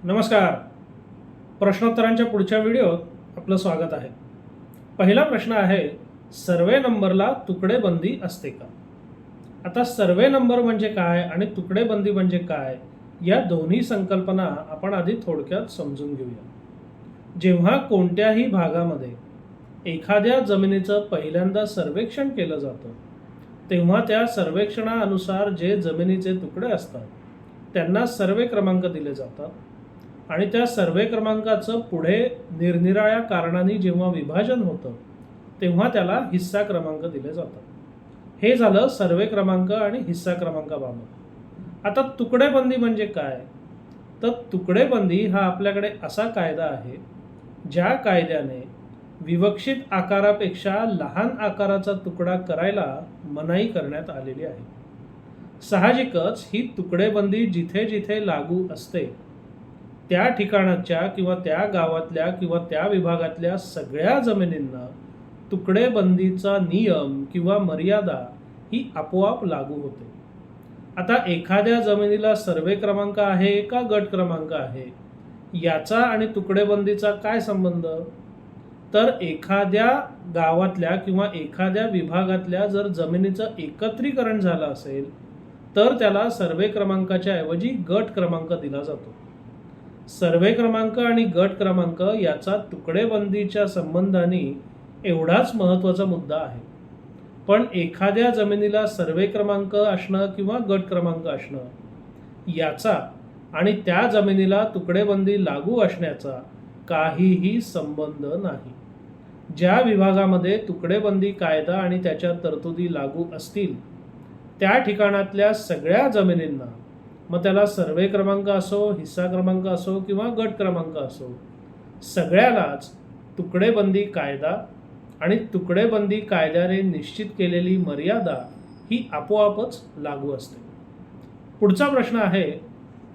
नमस्कार. प्रश्नोत्तरांच्या पुढच्या व्हिडिओत आपलं स्वागत आहे. पहिला प्रश्न आहे, सर्वे नंबरला तुकडेबंदी असते का? आता सर्वे नंबर म्हणजे काय आणि तुकडेबंदी म्हणजे काय, या दोन्ही संकल्पना आपण आधी थोडक्यात समजून घेऊया. जेव्हा कोणत्याही भागामध्ये एखाद्या जमिनीचं पहिल्यांदा सर्वेक्षण केलं जातं, तेव्हा त्या सर्वेक्षणानुसार जे जमिनीचे तुकडे असतात त्यांना सर्वे क्रमांक दिले जातात आणि त्या सर्वे क्रमांकाचं पुढे निरनिराळ्या कारणांनी जेव्हा विभाजन होतं तेव्हा त्याला हिस्सा क्रमांक दिले जातात. हे झालं सर्वे क्रमांक आणि हिस्सा क्रमांकाबाबत. आता तुकडेबंदी म्हणजे काय? तर तुकडेबंदी हा आपल्याकडे असा कायदा आहे ज्या कायद्याने विवक्षित आकारापेक्षा लहान आकाराचा तुकडा करायला मनाई करण्यात आलेली आहे. साहजिकच ही तुकडेबंदी जिथे जिथे लागू असते त्या ठिकाणाच्या किंवा त्या गावातल्या किंवा त्या विभागातल्या सगळ्या जमिनींना तुकडेबंदीचा नियम किंवा मर्यादा ही आपोआप लागू होते. आता एखाद्या जमिनीला सर्वे क्रमांक आहे का गट क्रमांक आहे याचा आणि तुकडेबंदीचा काय संबंध? तर एखाद्या गावातल्या किंवा एखाद्या विभागातल्या जर जमिनीचं एकत्रीकरण झालं असेल तर त्याला सर्वे क्रमांकाच्या ऐवजी गट क्रमांक दिला जातो. सर्वे क्रमांक आणि गट क्रमांक याचा तुकडेबंदीच्या संबंधाने एवढाच महत्त्वाचा मुद्दा आहे. पण एखाद्या जमिनीला सर्वे क्रमांक असणं किंवा गट क्रमांक असणं याचा आणि त्या जमिनीला तुकडेबंदी लागू असण्याचा काहीही संबंध नाही. ज्या विभागामध्ये तुकडेबंदी कायदा आणि त्याच्या तरतुदी लागू असतील त्या ठिकाणातल्या सगळ्या जमिनींना, मग त्याला सर्वे क्रमांक असो, हिस्सा क्रमांक असो किंवा गट क्रमांक असो, सगळ्यालाच तुकडेबंदी कायदा आणि तुकडेबंदी कायद्याने निश्चित केलेली मर्यादा ही आपोआपच लागू असते. पुढचा प्रश्न आहे,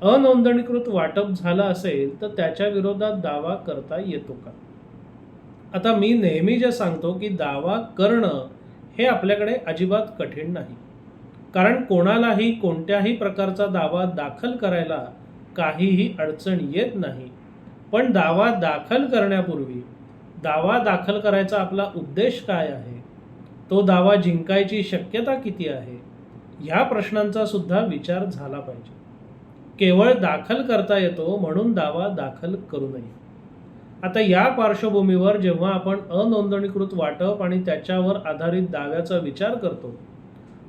अनोंदणीकृत वाटप झालं असेल तर त्याच्या विरोधात दावा करता येतो का? आता मी नेहमी जे सांगतो की दावा करणं हे आपल्याकडे अजिबात कठीण नाही, कारण कोणालाही कोणत्याही प्रकारचा दावा दाखल करायला काहीही अडचण येत नाही. पण दावा दाखल करण्यापूर्वी दावा दाखल करायचा आपला उद्देश काय आहे, तो दावा जिंकायची शक्यता किती आहे, ह्या प्रश्नांचा सुद्धा विचार झाला पाहिजे. केवळ दाखल करता येतो म्हणून दावा दाखल करू नये. आता या पार्श्वभूमीवर जेव्हा आपण अनोंदणीकृत वाटप आणि त्याच्यावर आधारित दाव्याचा विचार करतो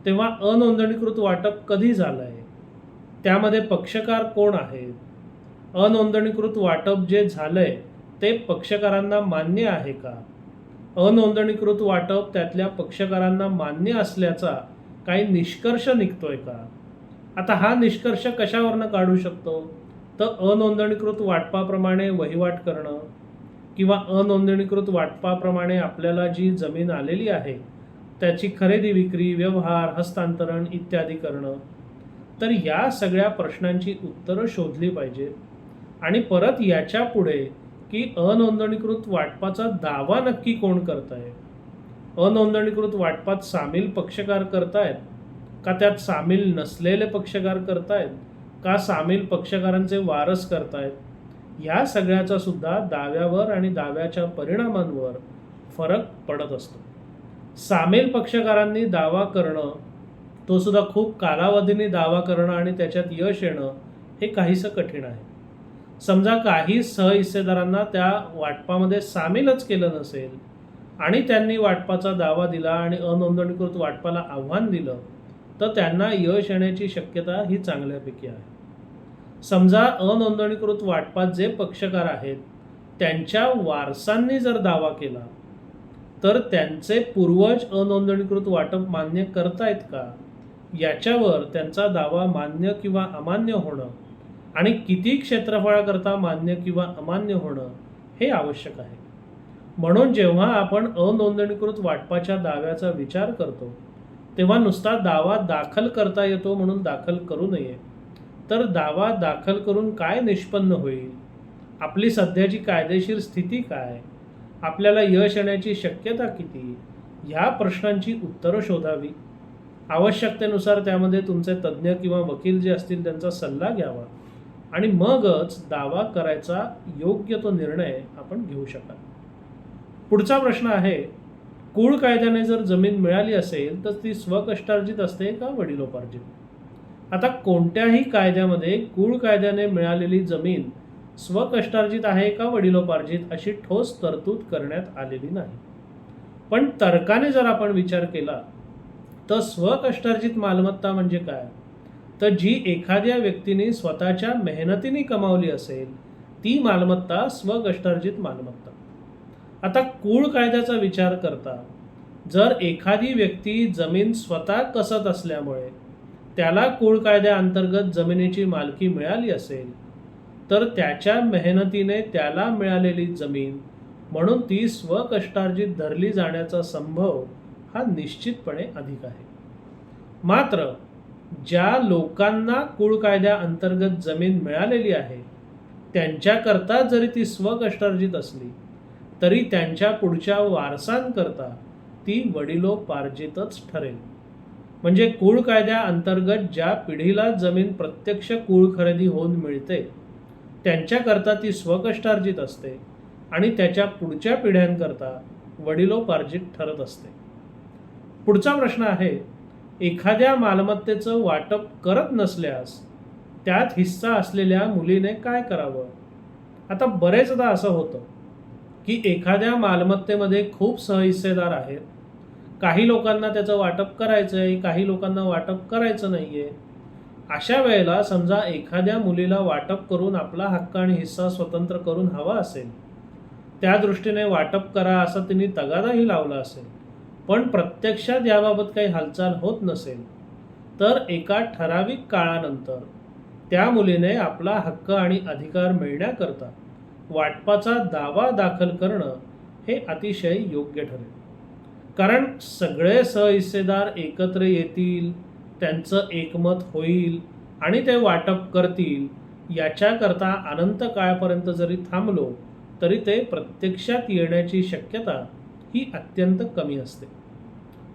तेव्हा अनोंदणीकृत वाटप कधी झालं आहे, त्यामध्ये पक्षकार कोण आहेत, अनोंदणीकृत वाटप जे झालंय ते पक्षकारांना मान्य आहे का, अनोंदणीकृत वाटप त्यातल्या पक्षकारांना मान्य असल्याचा काही निष्कर्ष निघतोय का? आता हा निष्कर्ष कशावरनं काढू शकतो? तर अनोंदणीकृत वाटपाप्रमाणे वहिवाट करणं किंवा अनोंदणीकृत वाटपाप्रमाणे आपल्याला जी जमीन आलेली आहे त्याची खरेदी विक्री, व्यवहार, हस्तांतरण इत्यादी करणं. तर या सगळ्या प्रश्नांची उत्तरं शोधली पाहिजेत आणि परत याच्या पुढे की अनोंदणीकृत वाटपाचा दावा नक्की कोण करताय, अनोंदणीकृत वाटपात सामील पक्षकार करतायत का त्यात सामील नसलेले पक्षकार करतायत का सामील पक्षकारांचे वारस करतायत, ह्या सगळ्याचा सुद्धा दाव्यावर आणि दाव्याच्या परिणामांवर फरक पडत असतो. सामील पक्षकारांनी दावा करणं, तो सुद्धा खूप कालावधीने दावा करणं आणि त्याच्यात यश येणं हे काहीसं कठीण आहे. समजा काही सहहिस्सेदारांना त्या वाटपामध्ये सामीलच केलं नसेल आणि त्यांनी वाटपाचा दावा दिला आणि अनोंदणीकृत वाटपाला आव्हान दिलं तर त्यांना यश येण्याची शक्यता ही चांगल्यापैकी आहे. समजा अनोंदणीकृत वाटपात जे पक्षकार आहेत त्यांच्या वारसांनी जर दावा केला तर त्यांचे पूर्वज अनोंदणीकृत वाटप मान्य करतायत का, याच्यावर त्यांचा दावा मान्य किंवा अमान्य होणं आणि किती क्षेत्रफळाकरता मान्य किंवा अमान्य होणं हे आवश्यक आहे. म्हणून जेव्हा आपण अनोंदणीकृत वाटपाच्या दाव्याचा विचार करतो तेव्हा नुसता दावा दाखल करता येतो म्हणून दाखल करू नये, तर दावा दाखल करून काय निष्पन्न होईल, आपली सध्याची कायदेशीर स्थिती काय, आपल्याला यश येण्याची शक्यता किती, ह्या प्रश्नांची उत्तरं शोधावी. आवश्यकतेनुसार त्यामध्ये तुमचे तज्ज्ञ किंवा वकील जे असतील त्यांचा सल्ला घ्यावा आणि मगच दावा करायचा योग्य तो निर्णय आपण घेऊ शकाल. पुढचा प्रश्न आहे, कुळ कायद्याने जर जमीन मिळाली असेल तर ती स्वकष्टार्जित असते का वडिलोपार्जित? आता कोणत्याही कायद्यामध्ये कुळ कायद्याने मिळालेली जमीन स्वकष्टार्जित आहे का वडिलोपार्जित अशी ठोस तरतूद करण्यात आलेली नाही. पण तर्काने जर आपण विचार केला तर स्वकष्टार्जित मालमत्ता म्हणजे काय, तर जी एखाद्या व्यक्तीने स्वतःच्या मेहनतीने कमावली असेल ती मालमत्ता स्वकष्टार्जित मालमत्ता. आता कुळ कायद्याचा विचार करता जर एखादी व्यक्ती जमीन स्वतः कसत असल्यामुळे त्याला कुळ कायद्याअंतर्गत जमिनीची मालकी मिळाली असेल तर त्याच्या मेहनतीने त्याला मिळालेली जमीन म्हणून ती स्वकष्टार्जित धरली जाण्याचा संभव हा निश्चितपणे अधिक आहे. मात्र ज्या लोकांना कुळ कायद्याअंतर्गत जमीन मिळालेली आहे त्यांच्याकरता जरी ती स्वकष्टार्जित असली तरी त्यांच्या पुढच्या वारसांकरता ती वडिलोपार्जितच ठरेल. म्हणजे कुळ कायद्याअंतर्गत ज्या पिढीला जमीन प्रत्यक्ष कुळ खरेदी होऊन मिळते त्यांच्याकरता ती स्वकष्टार्जित असते आणि त्याच्या पुढच्या पिढ्यांकरता वडिलोपार्जित ठरत असते. पुढचा प्रश्न आहे, एखाद्या मालमत्तेचं वाटप करत नसल्यास त्यात हिस्सा असलेल्या मुलीने काय करावं? आता बरेचदा असं होतं की एखाद्या मालमत्तेमध्ये खूप सहहिस्सेदार आहेत, काही लोकांना त्याचं वाटप करायचं आहे, काही लोकांना वाटप करायचं नाही आहे. अशा वेळेला समजा एखाद्या मुलीला वाटप करून आपला हक्क आणि हिस्सा स्वतंत्र करून हवा असेल, त्या दृष्टीने वाटप करा असा तिने तगादाही लावला असेल, पण प्रत्यक्षात याबाबत काही हालचाल होत नसेल तर एका ठराविक काळानंतर त्या मुलीने आपला हक्क आणि अधिकार मिळण्याकरता वाटपाचा दावा दाखल करणं हे अतिशय योग्य ठरेल. कारण सगळे सहहिस्सेदार एकत्र येतील, त्यांचं एकमत होईल आणि ते वाटप करतील याच्याकरता अनंत काळापर्यंत जरी थांबलो तरी ते प्रत्यक्षात येण्याची शक्यता ही अत्यंत कमी असते.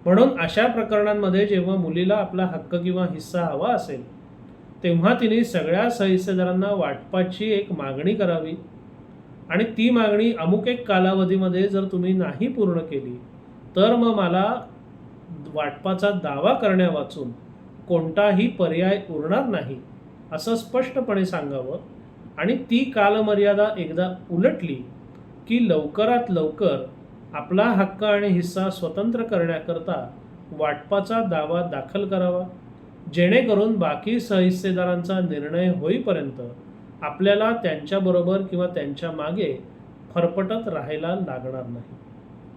म्हणून अशा प्रकरणांमध्ये जेव्हा मुलीला आपला हक्क किंवा हिस्सा हवा असेल तेव्हा तिने सगळ्या सहहिस्सेदारांना वाटपाची एक मागणी करावी आणि ती मागणी अमुक एक कालावधीमध्ये जर तुम्ही नाही पूर्ण केली तर मग मला वाटपाचा दावा करण्यावाचून कोणताही पर्याय उरणार नाही असं स्पष्टपणे सांगावं. आणि ती कालमर्यादा एकदा उलटली की लवकरात लवकर आपला हक्क आणि हिस्सा स्वतंत्र करण्याकरता वाटपाचा दावा दाखल करावा, जेणेकरून बाकी सहहिस्सेदारांचा निर्णय होईपर्यंत आपल्याला त्यांच्याबरोबर किंवा त्यांच्या मागे फरफटत राहायला लागणार नाही.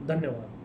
धन्यवाद.